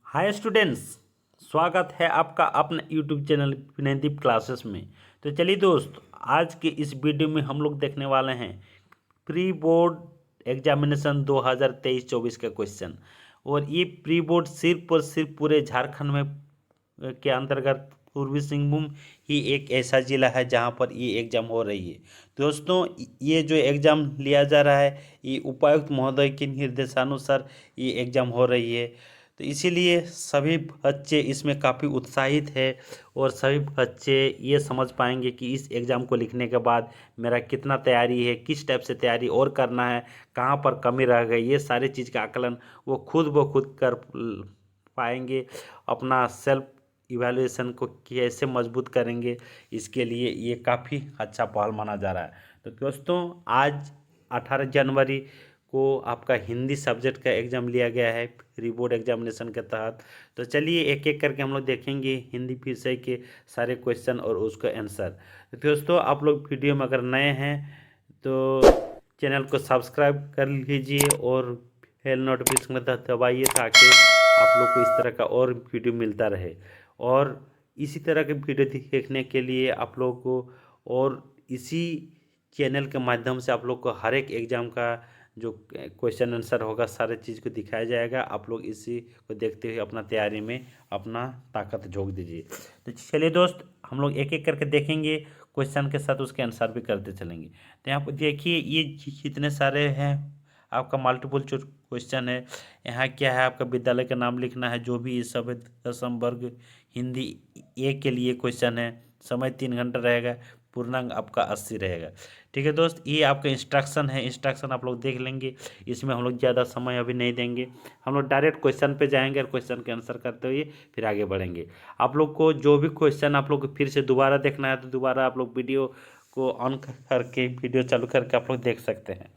Hi students, स्वागत है आपका अपने यूट्यूब चैनल विनयदीप क्लासेस में। तो चलिए दोस्त, आज के इस वीडियो में हम लोग देखने वाले हैं प्री बोर्ड एग्जामिनेशन 2023-24 का क्वेश्चन। और ये प्री बोर्ड सिर्फ और सिर्फ पूरे झारखंड में के अंतर्गत पूर्वी सिंहभूम ही एक ऐसा ज़िला है जहां पर ये एग्ज़ाम हो रही है। दोस्तों, ये जो एग्ज़ाम लिया जा रहा है ये उपायुक्त महोदय के निर्देशानुसार ये एग्ज़ाम हो रही है। तो इसीलिए सभी बच्चे इसमें काफ़ी उत्साहित है और सभी बच्चे ये समझ पाएंगे कि इस एग्ज़ाम को लिखने के बाद मेरा कितना तैयारी है, किस टाइप से तैयारी और करना है, कहाँ पर कमी रह गई, ये सारी चीज़ का आकलन वो खुद ब खुद कर पाएंगे। अपना सेल्फ इवैल्यूएशन को कैसे मजबूत करेंगे, इसके लिए ये काफ़ी अच्छा पहल माना जा रहा है। तो दोस्तों, आज 18 जनवरी को आपका हिंदी सब्जेक्ट का एग्ज़ाम लिया गया है प्री बोर्ड एग्जामिनेशन के तहत। तो चलिए एक एक करके हम लोग देखेंगे हिंदी विषय के सारे क्वेश्चन और उसका आंसर। तो दोस्तों, आप लोग वीडियो में अगर नए हैं तो चैनल को सब्सक्राइब कर लीजिए और बेल नोटिफिकेशन दबाइए ताकि आप लोग को इस तरह का और वीडियो मिलता रहे। और इसी तरह के वीडियो देखने के लिए आप लोग को और इसी चैनल के माध्यम से आप लोग को हर एक एग्ज़ाम का जो क्वेश्चन आंसर होगा सारे चीज़ को दिखाया जाएगा। आप लोग इसी को देखते हुए अपना तैयारी में अपना ताकत झोंक दीजिए। तो चलिए दोस्त, हम लोग एक एक करके देखेंगे, क्वेश्चन के साथ उसके आंसर भी करते चलेंगे। तो यहाँ पर देखिए ये कितने सारे हैं, आपका मल्टीपल चॉइस क्वेश्चन है। यहाँ क्या है, आपका विद्यालय का नाम लिखना है, जो भी ये सब है। दसम वर्ग हिंदी ए के लिए क्वेश्चन है। समय 3 घंटा रहेगा, पूर्णांक आपका 80 रहेगा। ठीक है दोस्त, ये आपका इंस्ट्रक्शन है, इंस्ट्रक्शन आप लोग देख लेंगे। इसमें हम लोग ज़्यादा समय अभी नहीं देंगे, हम लोग डायरेक्ट क्वेश्चन पे जाएंगे और क्वेश्चन के आंसर करते हुए फिर आगे बढ़ेंगे। आप लोग को जो भी क्वेश्चन आप लोग को फिर से दोबारा देखना है तो दोबारा आप लोग वीडियो को ऑन करके वीडियो चालू करके आप लोग देख सकते हैं।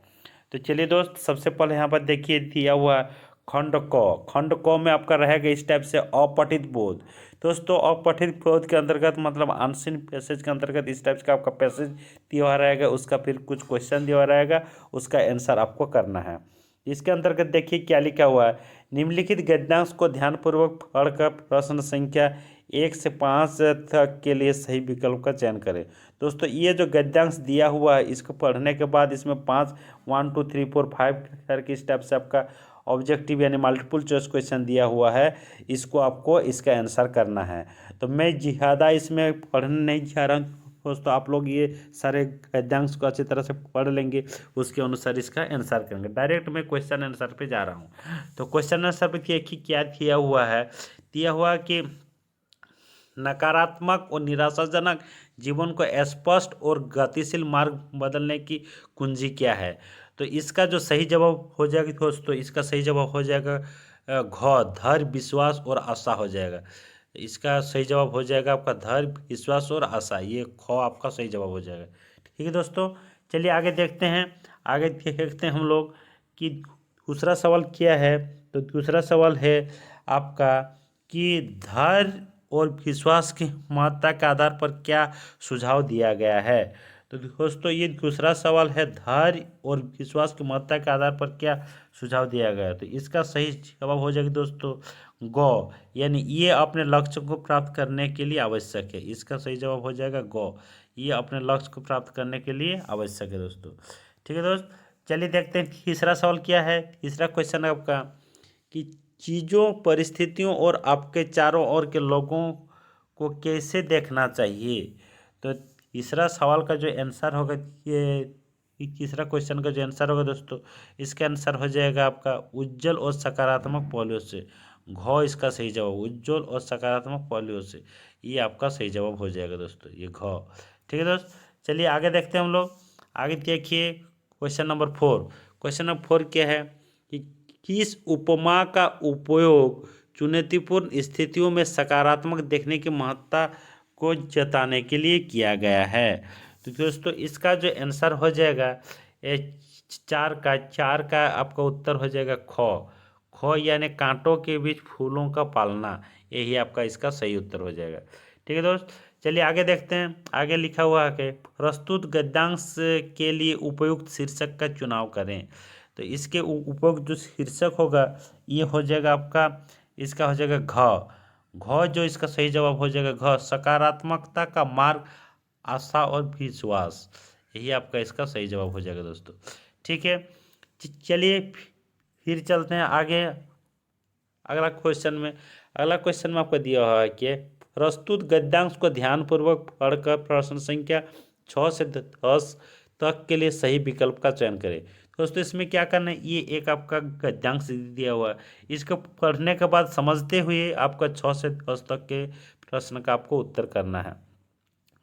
तो चलिए दोस्त, सबसे पहले यहाँ पर देखिए दिया हुआ खंड क। खंड क में आपका रहेगा इस टाइप से अपठित बोध। दोस्तों, अपठित बोध के अंतर्गत मतलब अनसीन पैसेज के अंतर्गत इस टाइप का आपका पैसेज दिया हुआ रहेगा, उसका फिर कुछ क्वेश्चन दिया हुआ रहेगा, उसका आंसर आपको करना है। इसके अंतर्गत देखिए क्या लिखा हुआ है, निम्नलिखित गद्यांश को ध्यानपूर्वक पढ़कर प्रश्न संख्या 1 से 5 तक के लिए सही विकल्प का चयन करें। दोस्तों, ये जो गद्यांश दिया हुआ है इसको पढ़ने के बाद इसमें 5 1 2 3 4 5 करके इस टाइप से आपका ऑब्जेक्टिव यानी मल्टीपल चॉइस क्वेश्चन दिया हुआ है, इसको आपको इसका आंसर करना है। तो मैं ज़्यादा इसमें पढ़ने नहीं जा रहा हूँ दोस्तों, आप लोग ये सारे गद्यांश को अच्छी तरह से पढ़ लेंगे, उसके अनुसार इसका आंसर करेंगे। डायरेक्ट मैं क्वेश्चन आंसर पे जा रहा हूँ। तो क्वेश्चन आंसर पे क्या किया हुआ है, दिया हुआ कि नकारात्मक और निराशाजनक जीवन को स्पष्ट और गतिशील मार्ग बदलने की कुंजी क्या है। तो इसका जो सही जवाब हो जाएगा दोस्तों, इसका सही जवाब हो जाएगा घ, धैर्य विश्वास और आशा हो जाएगा। इसका सही जवाब हो जाएगा आपका धैर्य विश्वास और आशा, ये ख आपका सही जवाब हो जाएगा। ठीक है दोस्तों, चलिए आगे देखते हैं। आगे देखते हैं हम लोग कि दूसरा सवाल क्या है। तो दूसरा सवाल है आपका कि धैर्य और विश्वास की महत्ता के आधार पर क्या सुझाव दिया गया है। तो दोस्तों, ये दूसरा सवाल है, धैर्य और विश्वास की महत्ता के आधार पर क्या सुझाव दिया गया है। तो इसका सही जवाब हो जाएगा दोस्तों गौ, यानी ये अपने लक्ष्य को प्राप्त करने के लिए आवश्यक है। इसका सही जवाब हो जाएगा गौ, ये अपने लक्ष्य को प्राप्त करने के लिए आवश्यक है दोस्तों। ठीक है दोस्त, चलिए देखते हैं तीसरा सवाल क्या है। तीसरा क्वेश्चन है आपका कि चीज़ों, परिस्थितियों और आपके चारों ओर के लोगों को कैसे देखना चाहिए। तो तीसरा सवाल का जो आंसर होगा, ये तीसरा क्वेश्चन का जो आंसर होगा दोस्तों, इसका आंसर हो जाएगा आपका उज्जवल और सकारात्मक पहलुओं से। घ इसका सही जवाब, उज्जवल और सकारात्मक पहलुओं से, ये आपका सही जवाब हो जाएगा दोस्तों, ये घ। ठीक है दोस्त, चलिए आगे देखते हैं हम लोग। आगे देखिए क्वेश्चन नंबर 4। क्वेश्चन नंबर 4 क्या है कि किस उपमा का उपयोग चुनौतीपूर्ण स्थितियों में सकारात्मक देखने की महत्ता को जताने के लिए किया गया है। तो दोस्तों, इसका जो आंसर हो जाएगा ये चार का आपका उत्तर हो जाएगा ख। ख यानी कांटों के बीच फूलों का पालना, यही आपका इसका सही उत्तर हो जाएगा। ठीक है दोस्त, चलिए आगे देखते हैं। आगे लिखा हुआ है कि प्रस्तुत गद्यांश के लिए उपयुक्त शीर्षक का चुनाव करें। तो इसके उपयुक्त जो शीर्षक होगा ये हो जाएगा आपका इसका हो जाएगा घ जो इसका सही जवाब हो जाएगा घ, सकारात्मकता का मार्ग, आशा और विश्वास, यही आपका इसका सही जवाब हो जाएगा दोस्तों। ठीक है, चलिए फिर चलते हैं आगे अगला क्वेश्चन में आपको दिया हुआ है कि प्रस्तुत गद्यांश को ध्यानपूर्वक पढ़कर प्रश्न संख्या 6 से 10 तक के लिए सही विकल्प का चयन करें। दोस्तों इसमें क्या करना है, ये एक आपका गद्यांश दिया हुआ है, इसको पढ़ने के बाद समझते हुए आपका 6 से 10 तक के प्रश्न का आपको उत्तर करना है।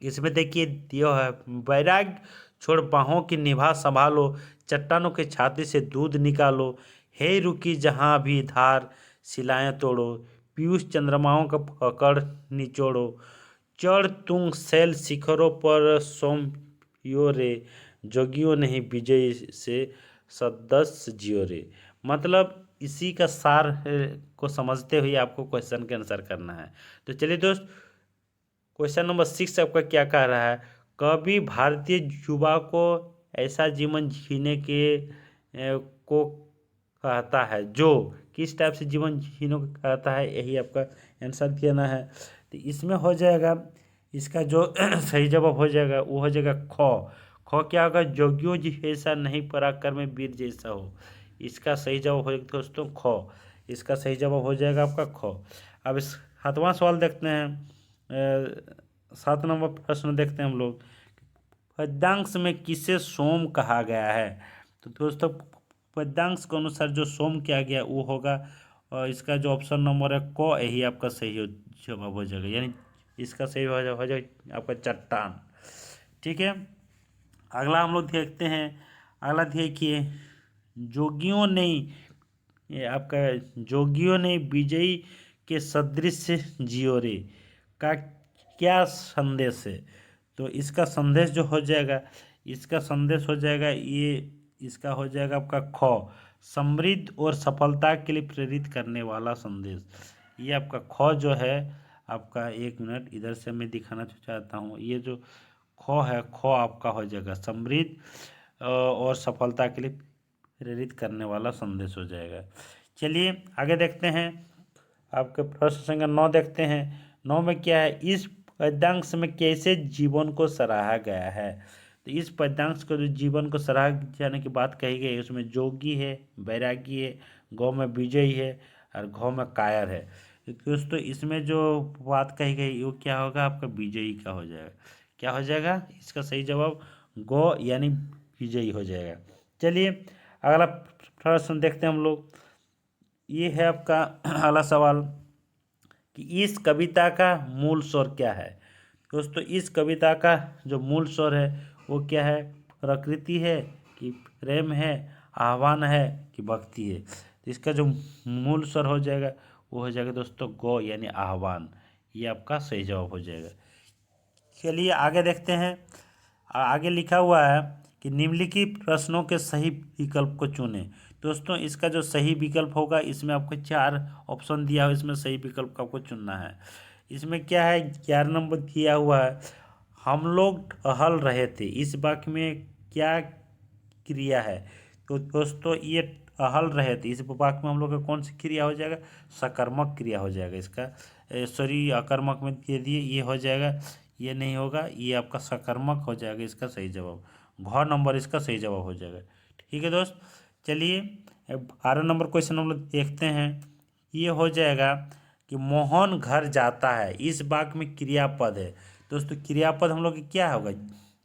इसमें देखिए दिया है, वैराग्य छोड़ बाहों की निभा संभालो, चट्टानों की छाती से दूध निकालो, हे रुकी जहाँ भी धार शिलाएं तोड़ो, पीयूष चंद्रमाओं का पकड़ निचोड़ो, चढ़ तुंग शैल शिखरों पर सोम यो रे, जोगियों नहीं विजय से सदस्य जियो रे। मतलब इसी का सार को समझते हुए आपको क्वेश्चन के आंसर करना है। तो चलिए दोस्त, क्वेश्चन नंबर 6 आपका क्या कह रहा है, कभी भारतीय युवा को ऐसा जीवन जीने के को कहता है जो किस टाइप से जीवन जीने को कहता है, यही आपका आंसर देना है। तो इसमें हो जाएगा इसका जो सही जवाब हो जाएगा वो हो जाएगा ख क्या होगा, जोगियों जैसा नहीं पराक्रम में वीर जैसा हो, इसका सही जवाब हो जाएगा दोस्तों ख, इसका सही जवाब हो जाएगा आपका ख। अब इस 7वां सवाल देखते हैं, 7 नंबर प्रश्न देखते हैं हम लोग, पद्यांश में किसे सोम कहा गया है। तो दोस्तों पद्यांश के अनुसार जो सोम किया गया वो होगा, और इसका जो ऑप्शन नंबर है क, यही आपका सही जवाब हो जाएगा, यानी इसका सही हो जाएगा आपका चट्टान। ठीक है, अगला हम लोग देखते हैं, अगला देखिए, जोगियों ने ये आपका जोगियों ने विजयी के सदृश जियो रे का क्या संदेश है। तो इसका संदेश जो हो जाएगा, इसका संदेश हो जाएगा ये, इसका हो जाएगा आपका ख, समृद्ध और सफलता के लिए प्रेरित करने वाला संदेश। ये आपका ख जो है आपका, 1 मिनट इधर से मैं दिखाना चाहता हूँ, ये जो ख है, ख आपका हो जाएगा समृद्ध और सफलता के लिए प्रेरित करने वाला संदेश हो जाएगा। चलिए आगे देखते हैं, आपके प्रश्न संख्या 9 देखते हैं। 9 में क्या है, इस पद्यांश में कैसे जीवन को सराहा गया है। तो इस पद्यांश को जो जीवन को सराहा जाने की बात कही गई है, उसमें जोगी है, बैरागी है, गौ में विजयी है और घौ में कायर है। तो दोस्तों इसमें जो बात कही गई वो क्या होगा, आपका विजयी का हो जाएगा। क्या हो जाएगा, इसका सही जवाब गौ यानी विजयी हो जाएगा। चलिए अगला प्रश्न देखते हैं हम लोग, ये है आपका अगला सवाल कि इस कविता का मूल स्वर क्या है। दोस्तों इस कविता का जो मूल स्वर है वो क्या है, प्रकृति है कि प्रेम है, आह्वान है कि भक्ति है। तो इसका जो मूल स्वर हो जाएगा वो हो जाएगा दोस्तों गौ यानी आह्वान, ये आपका सही जवाब हो जाएगा। चलिए आगे देखते हैं, आगे लिखा हुआ है कि निम्नलिखित प्रश्नों के सही विकल्प को चुनें। दोस्तों इसका जो सही विकल्प होगा, इसमें आपको 4 ऑप्शन दिया हुआ, इसमें सही विकल्प का आपको चुनना है। इसमें क्या है, 11 नंबर दिया हुआ है, हम लोग टहल रहे थे, इस वाक्य में क्या क्रिया है। तो दोस्तों ये टहल रहे थे, इस वाक्य में हम लोग का कौन सी क्रिया हो जाएगा, सकर्मक क्रिया हो जाएगा। इसका सॉरी अकर्मक में दे दिए, ये हो जाएगा, ये नहीं होगा, ये आपका सकर्मक हो जाएगा, इसका सही जवाब घ नंबर इसका सही जवाब हो जाएगा। ठीक है दोस्त, चलिए 12 नंबर क्वेश्चन हम लोग देखते हैं, ये हो जाएगा कि मोहन घर जाता है, इस वाक्य में क्रियापद है। दोस्तों क्रियापद हम लोग की क्या होगा,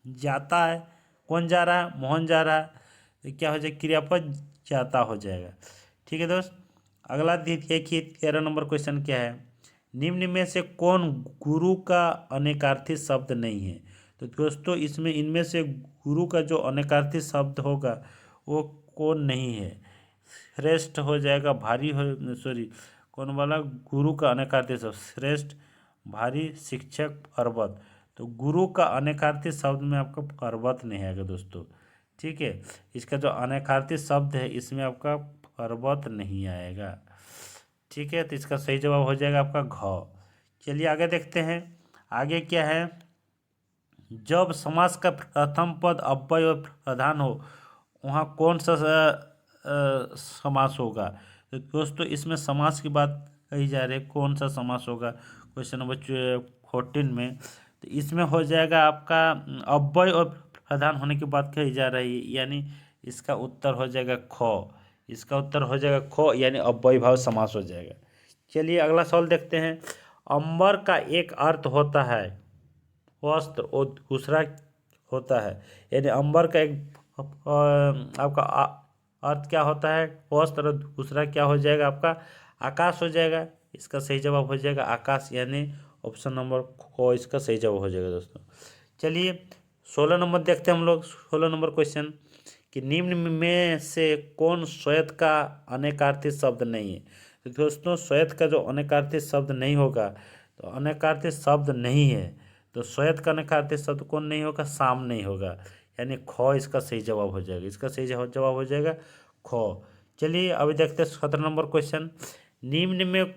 जाता है, कौन जा रहा है, मोहन जा रहा है, तो क्या हो जाएगा, क्रियापद जाता हो जाएगा। ठीक है दोस्त, अगला देखिए 13 नंबर क्वेश्चन क्या है, निम्न में से कौन गुरु का अनेकार्थी शब्द नहीं है। तो दोस्तों इसमें इनमें से गुरु का जो अनेकार्थी शब्द होगा वो कौन नहीं है, श्रेष्ठ हो जाएगा, भारी हो, सॉरी कौन वाला, गुरु का अनेकार्थी शब्द श्रेष्ठ, भारी, शिक्षक, पर्वत। तो गुरु का अनेकार्थी शब्द में आपका पर्वत नहीं आएगा दोस्तों। ठीक है, इसका जो अनेकार्थी शब्द है इसमें आपका पर्वत नहीं आएगा। ठीक है, तो इसका सही जवाब हो जाएगा आपका घ। चलिए आगे देखते हैं, आगे क्या है, जब समास का प्रथम पद अव्यय और प्रधान हो वहाँ कौन सा समास होगा। तो दोस्तों इसमें समास की बात कही जा रही है, कौन सा समास होगा क्वेश्चन नंबर 14 में। तो इसमें हो जाएगा आपका अव्यय और प्रधान होने की बात कही जा रही है, यानी इसका उत्तर हो जाएगा ख। इसका उत्तर हो जाएगा ख, यानी अव्यय भाव समास हो जाएगा। चलिए अगला सवाल देखते हैं। अंबर का एक अर्थ होता है वस्त्र और दूसरा होता है, यानी अंबर का एक आपका अर्थ क्या होता है वस्त्र, और दूसरा क्या हो जाएगा आपका आकाश हो जाएगा। इसका सही जवाब हो जाएगा आकाश, यानी ऑप्शन नंबर क इसका सही जवाब हो जाएगा दोस्तों। चलिए 16 नंबर देखते हैं हम लोग। 16 नंबर क्वेश्चन कि निम्न में से कौन श्वेत का अनेकार्थी शब्द नहीं है। तो दोस्तों श्वेत का जो अनेकार्थी शब्द नहीं होगा, तो अनेकार्थी शब्द नहीं है, तो श्वेत का अनेकार्थी शब्द कौन नहीं होगा, शाम नहीं होगा, यानी ख इसका सही जवाब हो जाएगा। इसका सही जवाब हो जाएगा ख। चलिए अभी देखते हैं 17 नंबर क्वेश्चन। निम्न में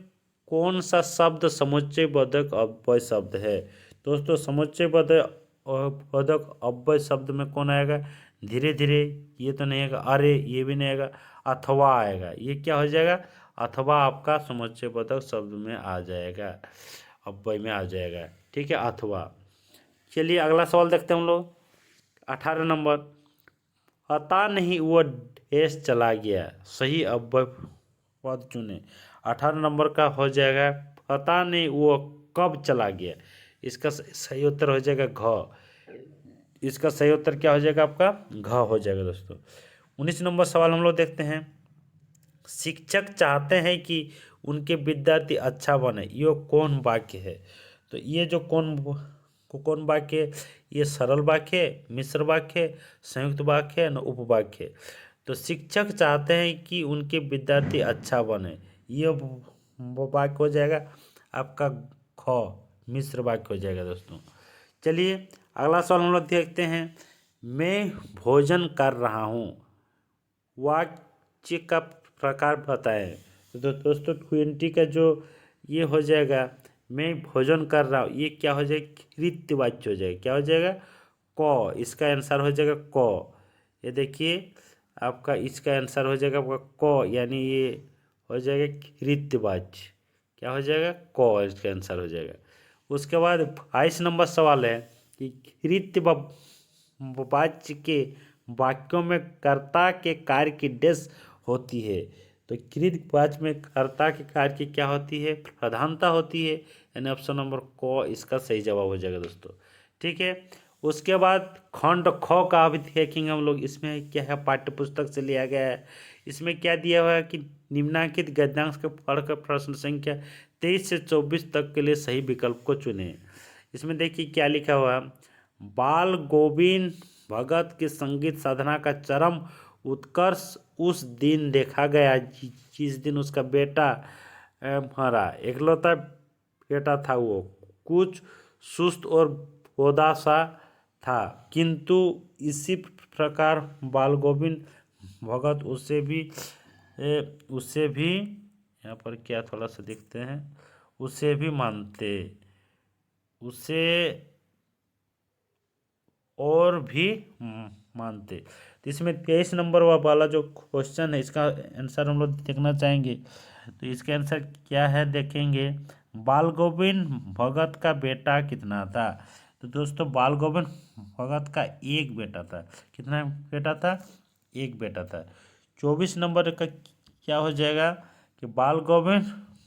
कौन सा शब्द समुच्चय बोधक अव्यय शब्द है। दोस्तों समुच्चय बोधक अव्यय शब्द में कौन आएगा, धीरे धीरे, ये तो नहीं आएगा, अरे ये भी नहीं आएगा, अथवा आएगा। ये क्या हो जाएगा, अथवा आपका समुच्चय बोधक शब्द में आ जाएगा, अव्यय में आ जाएगा, ठीक है, अथवा। चलिए अगला सवाल देखते हैं हम लोग। 18 नंबर, पता नहीं वो देश चला गया, सही अव्यय पद चुने। 18 नंबर का हो जाएगा पता नहीं वो कब चला गया। इसका सही उत्तर हो जाएगा घ। इसका सही उत्तर क्या हो जाएगा आपका घ हो जाएगा दोस्तों। 19 नंबर सवाल हम लोग देखते हैं। शिक्षक चाहते हैं कि उनके विद्यार्थी अच्छा बने, ये कौन वाक्य है। तो ये जो कौन वाक्य, ये सरल वाक्य, मिश्र वाक्य, संयुक्त वाक्य न उपवाक्य। तो शिक्षक चाहते हैं कि उनके विद्यार्थी अच्छा बने, ये वो वाक्य हो जाएगा आपका ख, मिश्र वाक्य हो जाएगा दोस्तों। चलिए अगला सवाल हम लोग देखते हैं। मैं भोजन कर रहा हूँ, वाक्य का प्रकार बताएं। तो दोस्तों 20 का जो ये हो जाएगा मैं भोजन कर रहा हूँ, ये क्या हो जाएगा कृत्य वाच्य हो जाएगा, क्या हो जाएगा क। इसका आंसर हो जाएगा क। ये देखिए आपका इसका आंसर हो जाएगा आपका क, यानी ये हो जाएगा कृत्य वाच्य, क्या हो जाएगा क, इसका आंसर हो जाएगा। उसके बाद 22 नंबर सवाल है कि कृत्य वाच्य के वाक्यों में कर्ता के कार्य की डेस होती है। तो कृत वाच्य में कर्ता के कार्य की क्या होती है, प्रधानता होती है, यानी ऑप्शन नंबर क इसका सही जवाब हो जाएगा दोस्तों, ठीक है। उसके बाद खंड ख का अभी देखेंगे हम लोग। इसमें क्या है, पाठ्य पुस्तक से लिया गया है। इसमें क्या दिया हुआ है कि निम्नांकित गद्यांश के पढ़कर प्रश्न संख्या 23 से 24 तक के लिए सही विकल्प को चुने। इसमें देखिए क्या लिखा हुआ है, बाल गोविंद भगत की संगीत साधना का चरम उत्कर्ष उस दिन देखा गया जिस दिन उसका बेटा मरा। एकलौता बेटा था, वो कुछ सुस्त और बोदा सा था, किंतु इसी प्रकार बाल गोविंद भगत उसे भी यहाँ पर क्या थोड़ा सा देखते हैं, उसे भी मानते, उसे और भी मानते। तो इसमें 23 नंबर वाला जो क्वेश्चन है, इसका आंसर हम लोग देखना चाहेंगे। तो इसका आंसर क्या है देखेंगे, बाल गोविंद भगत का बेटा कितना था। तो दोस्तों बाल गोविंद भगत का एक बेटा था। कितना बेटा था, एक बेटा था। 24 नंबर का क्या हो जाएगा कि बाल गोविंद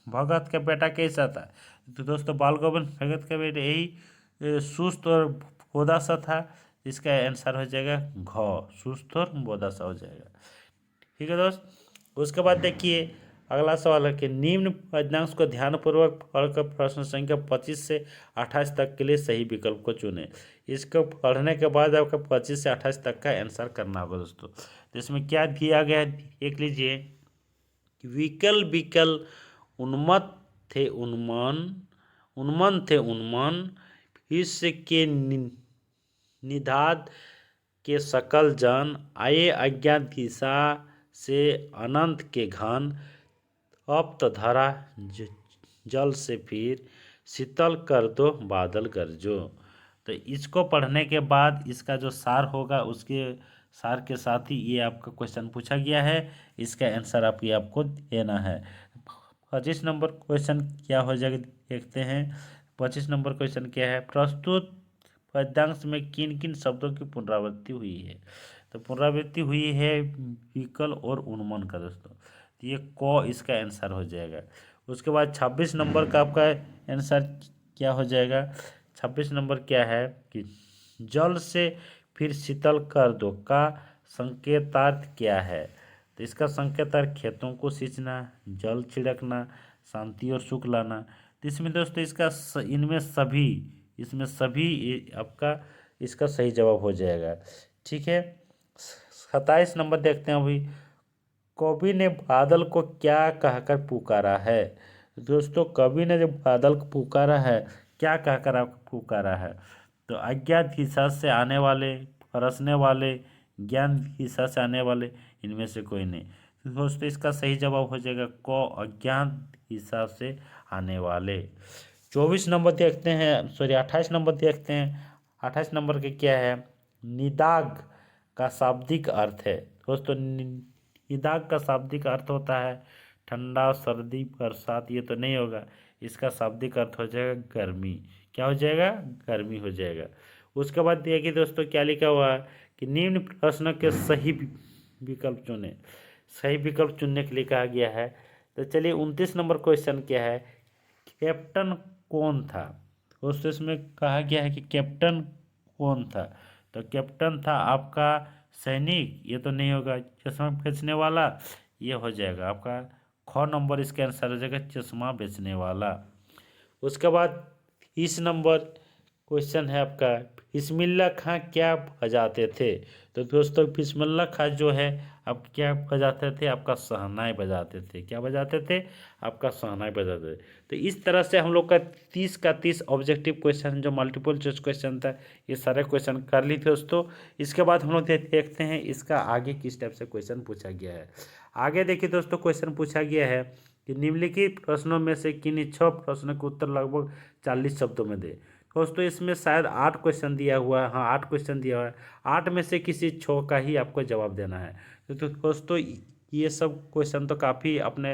भगत का बेटा कैसा था। तो दोस्तों बाल गोविंद भगत का बेटा यही सुस्त और बोदा सा था। इसका आंसर हो जाएगा घ, सुस्त और बोदा सा हो जाएगा, ठीक है दोस्त। उसके बाद देखिए अगला सवाल है कि निम्न पद्यांश को ध्यानपूर्वक पढ़कर प्रश्न संख्या 25 से 28 तक के लिए सही विकल्प को चुने। इसको पढ़ने के बाद आपका 25 से 28 तक का आंसर करना होगा दोस्तों। तो इसमें क्या दिया गया है देख लीजिए। विकल विकल उन्मत्त थे उन्मन विश्व के निधाद के सकल जन, आए अज्ञात दिशा से अनंत के घन, तप्त धरा जल से फिर, शीतल कर दो बादल गरजो। तो इसको पढ़ने के बाद इसका जो सार होगा, उसके सार के साथ ही ये आपका क्वेश्चन पूछा गया है। इसका आंसर आपको देना है। 25 नंबर क्वेश्चन क्या हो जाएगा देखते हैं। 25 नंबर क्वेश्चन क्या है, प्रस्तुत पद्यांश में किन किन शब्दों की पुनरावृत्ति हुई है। तो पुनरावृत्ति हुई है विकल और उन्मन का दोस्तों, तो ये क इसका आंसर हो जाएगा। उसके बाद 26 नंबर का आपका आंसर क्या हो जाएगा। 26 नंबर क्या है कि जल से फिर शीतल कर दो का संकेतार्थ क्या है। तो इसका संकेतार्थ खेतों को सींचना, जल छिड़कना, शांति और सुख लाना। तो इसमें दोस्तों इसमें सभी आपका इसका सही जवाब हो जाएगा। ठीक है, 27 नंबर देखते हैं अभी। कवि ने बादल को क्या कहकर पुकारा है। दोस्तों कवि ने जब बादल को पुकारा है, क्या कहकर आपको पुकारा है। तो अज्ञात दिशा से आने वाले, बरसने वाले, ज्ञान दिशा से आने वाले, इनमें से कोई नहीं। तो दोस्तों इसका सही जवाब हो जाएगा क अज्ञात दिशा से आने वाले। 24 नंबर देखते हैं, सॉरी 28 नंबर देखते हैं। 28 नंबर के क्या है, निदाग का शाब्दिक अर्थ है। दोस्तों निदाग का शाब्दिक अर्थ होता है ठंडा, सर्दी, बरसात। ये तो नहीं होगा, इसका शाब्दिक अर्थ हो जाएगा गर्मी। क्या हो जाएगा, गर्मी हो जाएगा। उसके बाद देखिए दोस्तों क्या लिखा हुआ है कि निम्न प्रश्न के सही विकल्प चुने। सही विकल्प चुनने के लिए कहा गया है। तो चलिए 29 नंबर क्वेश्चन क्या है, कैप्टन कौन था। दोस्तों इसमें कहा गया है कि कैप्टन कौन था। तो कैप्टन था आपका सैनिक, ये तो नहीं होगा। चश्मा बेचने वाला, ये हो जाएगा आपका ख नंबर, इसका आंसर हो जाएगा चश्मा बेचने वाला। उसके बाद 30 नंबर क्वेश्चन है आपका, बिस्मिल्लाह खां क्या बजाते थे। तो दोस्तों बिस्मिल्लाह खां जो है अब क्या बजाते थे, आपका शहनाई बजाते थे। क्या बजाते थे, आपका शहनाई बजाते थे। तो इस तरह से हम लोग का 30 का 30 ऑब्जेक्टिव क्वेश्चन जो मल्टीपल चॉइस क्वेश्चन था, ये सारे क्वेश्चन कर ली थे दोस्तों। इसके बाद हम लोग देखते हैं इसका आगे किस टाइप से क्वेश्चन पूछा गया है। आगे देखिए दोस्तों, क्वेश्चन पूछा गया है कि निम्नलिखित प्रश्नों में से किन्हीं 6 प्रश्नों के उत्तर लगभग 40 शब्दों में दे। दोस्तों इसमें शायद 8 क्वेश्चन दिया हुआ है। हाँ 8 क्वेश्चन दिया हुआ है, 8 में से किसी 6 का ही आपको जवाब देना है। तो दोस्तों ये सब क्वेश्चन तो काफ़ी अपने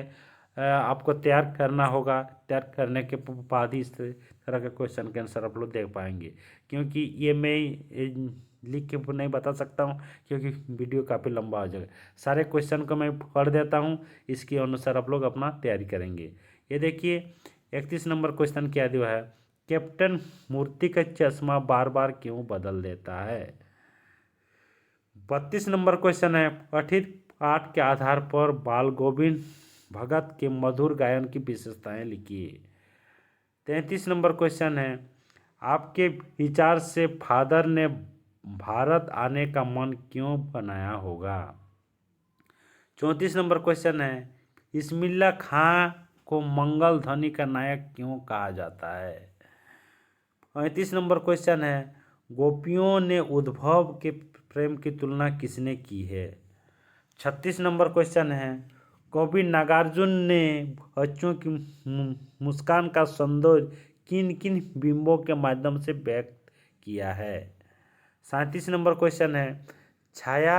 आपको तैयार करना होगा। तैयार करने के बाद ही इस तरह के क्वेश्चन के आंसर आप लोग देख पाएंगे, क्योंकि ये मैं लिख के नहीं बता सकता हूँ, क्योंकि वीडियो काफ़ी लंबा हो जाएगा। सारे क्वेश्चन को मैं पढ़ देता हूँ, इसके अनुसार आप लोग अपना तैयारी करेंगे। ये देखिए 31 नंबर क्वेश्चन क्या दिया है, कैप्टन मूर्ति का चश्मा बार बार क्यों बदल देता है। 32 नंबर क्वेश्चन है, पठित पाठ के आधार पर बाल गोविंद भगत के मधुर गायन की विशेषताएं लिखिए। 33 नंबर क्वेश्चन है, आपके विचार से फादर ने भारत आने का मन क्यों बनाया होगा। 34 नंबर क्वेश्चन है, बिस्मिल्लाह खां को मंगल ध्वनि का नायक क्यों कहा जाता है। 35 नंबर क्वेश्चन है, गोपियों ने उद्भव के प्रेम की तुलना किसने की है। 36 नंबर क्वेश्चन है, कवि नागार्जुन ने बच्चों की मुस्कान का सौंदर्य किन किन बिंबों के माध्यम से व्यक्त किया है। 37 नंबर क्वेश्चन है, छाया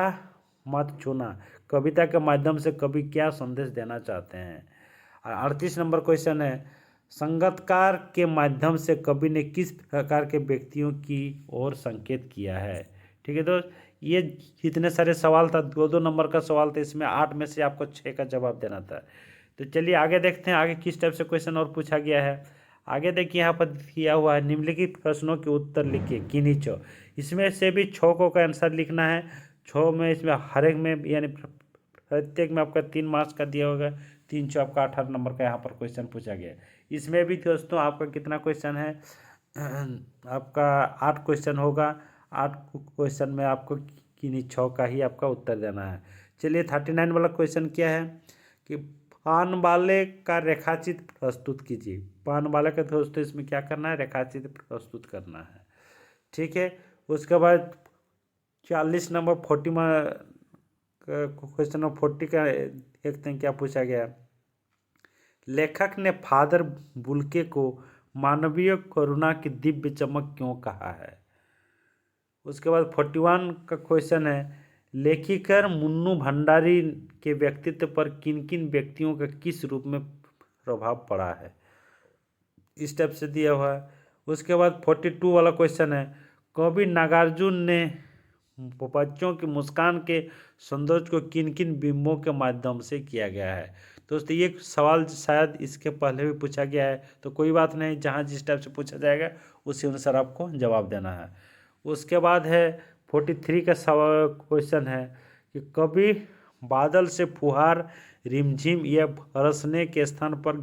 मत छूना कविता के माध्यम से कवि क्या संदेश देना चाहते हैं। 38 नंबर क्वेश्चन है, संगतकार के माध्यम से कवि ने किस प्रकार के व्यक्तियों की ओर संकेत किया है। ठीक है दोस्त, ये जितने सारे सवाल था, 2-2 नंबर का सवाल था, इसमें 8 में से आपको 6 का जवाब देना था। तो चलिए आगे देखते हैं आगे किस टाइप से क्वेश्चन और पूछा गया है। आगे देखिए यहाँ पर दिया हुआ है, निम्नलिखित प्रश्नों के उत्तर लिखिए किन्हीं 6। इसमें से भी 6 को का आंसर लिखना है। 6 में इसमें हर एक में यानी प्रत्येक में आपका 3 मार्क्स का दिया होगा। 3 6 आपका 18 नंबर का यहाँ पर क्वेश्चन पूछा गया है। इसमें भी दोस्तों आपका कितना क्वेश्चन है, आपका 8 क्वेश्चन होगा। 8 क्वेश्चन में आपको किन्हीं 6 का ही आपका उत्तर देना है। चलिए 39 वाला क्वेश्चन क्या है कि पान वाले का रेखाचित्र प्रस्तुत कीजिए। पान वाले का दोस्तों इसमें क्या करना है, रेखाचित्र प्रस्तुत करना है। ठीक है, उसके बाद 40 नंबर 40 क्वेश्चन नंबर 40 का देखते हैं क्या पूछा गया। लेखक ने फादर बुल्के को मानवीय करुणा की दिव्य चमक क्यों कहा है। उसके बाद 41 का क्वेश्चन है, लेखिकर मुन्नू भंडारी के व्यक्तित्व पर किन किन व्यक्तियों का किस रूप में प्रभाव पड़ा है, इस टाइप से दिया हुआ है। उसके बाद 42 वाला क्वेश्चन है, कवि नागार्जुन ने बच्चों की मुस्कान के सौंदर्य को किन किन बिंबों के माध्यम से किया गया है। दोस्तों ये सवाल शायद इसके पहले भी पूछा गया है, तो कोई बात नहीं, जहाँ जिस टाइप से पूछा जाएगा उसी अनुसार आपको जवाब देना है। उसके बाद है 43 का सवाल क्वेश्चन है कि कभी बादल से फुहार रिमझिम या बरसने के स्थान पर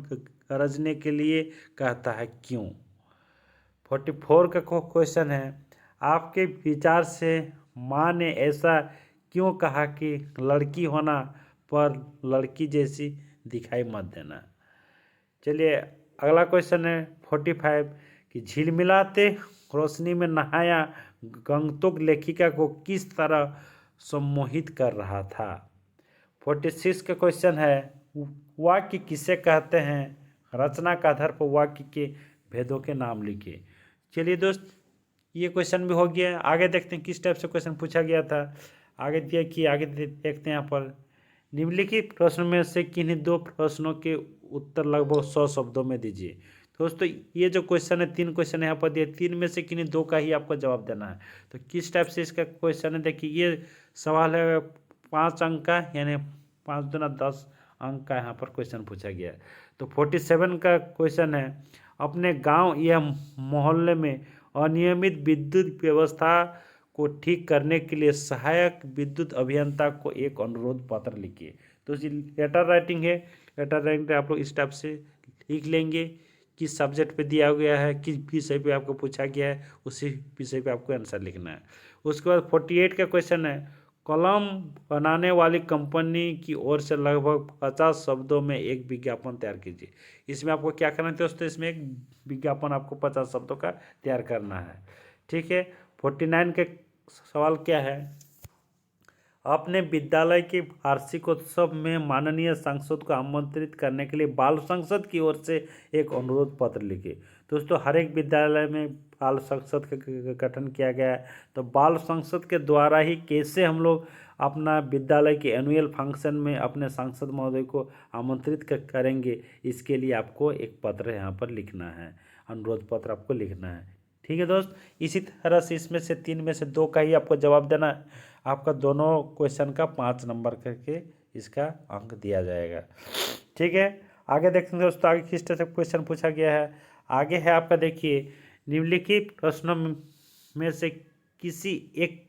गरजने के लिए कहता है, क्यों। 44 का क्वेश्चन है, आपके विचार से माँ ने ऐसा क्यों कहा कि लड़की होना पर लड़की जैसी दिखाई मत देना। चलिए अगला क्वेश्चन है 45 कि झिलमिलाते रोशनी में नहाया गंगतोक लेखिका को किस तरह सम्मोहित कर रहा था। 46 का क्वेश्चन है, वाक्य किसे कहते हैं, रचना के आधार पर वाक्य के भेदों के नाम लिखिए। चलिए दोस्त ये क्वेश्चन भी हो गया। आगे देखते हैं किस टाइप से क्वेश्चन पूछा गया था। आगे देखते हैं यहाँ पर, निम्नलिखित प्रश्न में से किन्हीं दो प्रश्नों के उत्तर लगभग 100 शब्दों में दीजिए। दोस्तों ये जो क्वेश्चन है, 3 क्वेश्चन यहाँ पर दिए, 3 में से किन्हीं 2 का ही आपको जवाब देना है। तो किस टाइप से इसका क्वेश्चन है, देखिए ये सवाल है 5 अंक का, यानी 5 दूना 10 अंक का यहाँ पर क्वेश्चन पूछा गया है। तो 47 का क्वेश्चन है, अपने गांव या मोहल्ले में अनियमित विद्युत व्यवस्था को ठीक करने के लिए सहायक विद्युत अभियंता को एक अनुरोध पत्र लिखिए। तो लेटर राइटिंग है, लेटर राइटिंग आप लोग इस टाइप से लिख लेंगे, किस सब्जेक्ट पे दिया गया है, किस विषय पे आपको पूछा गया है, उसी विषय पे आपको आंसर लिखना है। उसके बाद 48 का क्वेश्चन है, कलम बनाने वाली कंपनी की ओर से लगभग 50 शब्दों में एक विज्ञापन तैयार कीजिए। इसमें आपको क्या करना है दोस्तों, इसमें एक विज्ञापन आपको 50 शब्दों का तैयार करना है, ठीक है। 49 के सवाल क्या है, अपने विद्यालय के वार्षिकोत्सव में माननीय सांसद को आमंत्रित करने के लिए बाल संसद की ओर से एक अनुरोध पत्र लिखिए। दोस्तों हर एक विद्यालय में बाल संसद का गठन किया गया है, तो बाल संसद के द्वारा ही कैसे हम लोग अपना विद्यालय के एनुअल फंक्शन में अपने सांसद महोदय को आमंत्रित करेंगे, इसके लिए आपको एक पत्र यहाँ पर लिखना है, अनुरोध पत्र आपको लिखना है, ठीक है दोस्त। इसी तरह से इसमें से 3 में से 2 का ही आपको जवाब देना है। आपका दोनों क्वेश्चन का 5 नंबर करके इसका अंक दिया जाएगा, ठीक है। आगे देखते हैं दोस्तों, आगे किस तरह से क्वेश्चन पूछा गया है। आगे है आपका, देखिए, निम्नलिखित प्रश्नों में से किसी एक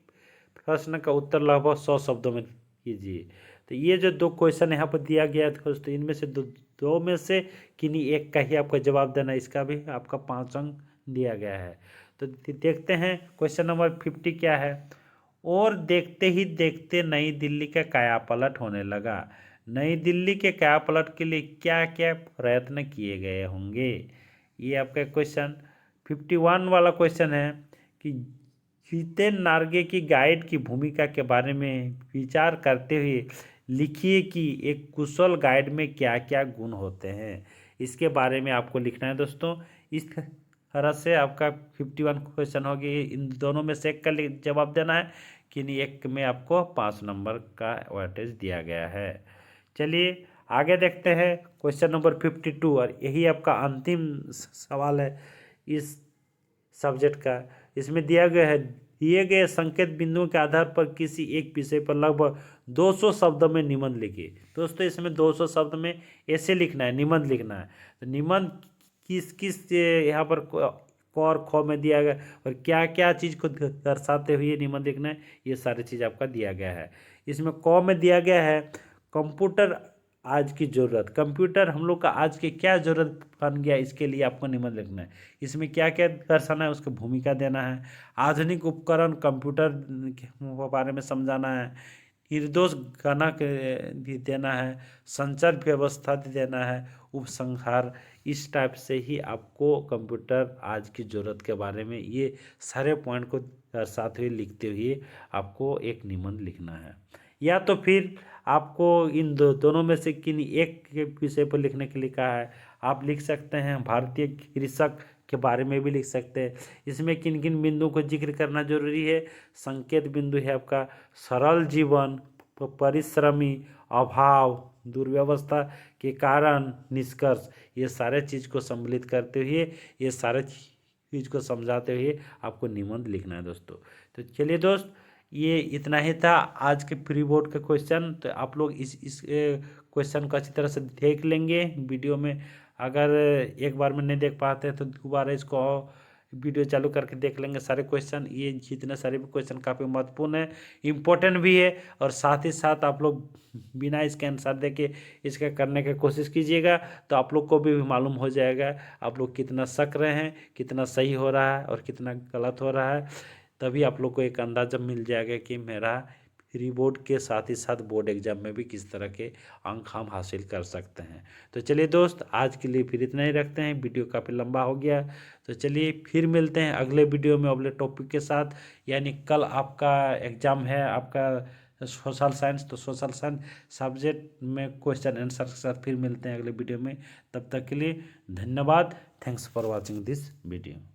प्रश्न का उत्तर लगभग 100 शब्दों में कीजिए। तो ये जो 2 क्वेश्चन यहाँ पर दिया गया है दोस्तों, इनमें से दो में से किन्हीं एक का ही आपको जवाब देना है, इसका भी आपका 5 अंक दिया गया है। तो देखते हैं क्वेश्चन नंबर 50 क्या है, और देखते ही देखते नई दिल्ली का कायापलट होने लगा। नई दिल्ली के कायापलट के लिए क्या क्या प्रयत्न किए गए होंगे, ये आपका क्वेश्चन। 51 वाला क्वेश्चन है कि जितेन नार्गे की गाइड की भूमिका के बारे में विचार करते हुए लिखिए कि एक कुशल गाइड में क्या क्या गुण होते हैं। इसके बारे में आपको लिखना है दोस्तों। इस तरह से आपका 51 क्वेश्चन हो गया। इन दोनों में से एक का जवाब देना है, कि नहीं एक में आपको 5 नंबर का वेटेज दिया गया है। चलिए आगे देखते हैं क्वेश्चन नंबर 52, और यही आपका अंतिम सवाल है इस सब्जेक्ट का। इसमें दिया गया है, दिए गए संकेत बिंदुओं के आधार पर किसी एक विषय पर लगभग 200 शब्दों में निबंध लिखिए। दोस्तों इसमें 200 शब्द में ऐसे लिखना है, निबंध लिखना है। तो निबंध किस किस यहाँ पर क और ख में दिया गया और क्या क्या चीज़ को दर्शाते हुए निबंध लिखना है, ये सारी चीज़ आपका दिया गया है। इसमें क में दिया गया है, कंप्यूटर आज की ज़रूरत, कंप्यूटर हम लोग का आज की क्या ज़रूरत बन गया, इसके लिए आपको निबंध लिखना है। इसमें क्या क्या दर्शाना है, उसकी भूमिका देना है। आधुनिक उपकरण कंप्यूटर के बारे में समझाना है। निर्दोष गणक भी देना है, संचार व्यवस्था भी देना है, उपसंहार। इस टाइप से ही आपको कंप्यूटर आज की ज़रूरत के बारे में ये सारे पॉइंट को दर्शाते हुए लिखते हुए आपको एक निबंध लिखना है। या तो फिर आपको इन दोनों में से किन्हीं एक विषय पर लिखने के लिए कहा है। आप लिख सकते हैं भारतीय कृषक के बारे में भी लिख सकते हैं। इसमें किन किन बिंदुओं को जिक्र करना जरूरी है। संकेत बिंदु है आपका सरल जीवन, परिश्रमी, अभाव, दुर्व्यवस्था के कारण निष्कर्ष, ये सारे चीज़ को सम्मिलित करते हुए, ये सारे चीज़ को समझाते हुए आपको निबंध लिखना है दोस्तों। तो चलिए दोस्त, ये इतना ही था आज के प्री बोर्ड का क्वेश्चन। तो आप लोग इस क्वेश्चन को अच्छी तरह से देख लेंगे वीडियो में। अगर एक बार में नहीं देख पाते तो दोबारा इसको वीडियो चालू करके देख लेंगे सारे क्वेश्चन। ये जितने सारे भी क्वेश्चन काफ़ी महत्वपूर्ण है, इम्पोर्टेंट भी है, और साथ ही साथ आप लोग बिना इसके आंसर दे के इसका करने की कोशिश कीजिएगा, तो आप लोग को भी मालूम हो जाएगा आप लोग कितना शक रहे हैं, कितना सही हो रहा है और कितना गलत हो रहा है। तभी आप लोग को एक अंदाज़ा मिल जाएगा कि मेरा प्री बोर्ड के साथ ही साथ बोर्ड एग्जाम में भी किस तरह के अंक हम हासिल कर सकते हैं। तो चलिए दोस्त, आज के लिए फिर इतना ही रखते हैं, वीडियो काफ़ी लंबा हो गया। तो चलिए फिर मिलते हैं अगले वीडियो में अगले टॉपिक के साथ। यानी कल आपका एग्ज़ाम है, आपका सोशल साइंस, तो सोशल साइंस सब्जेक्ट में क्वेश्चन आंसर के साथ फिर मिलते हैं अगले वीडियो में। तब तक के लिए धन्यवाद। Thanks for watching this video.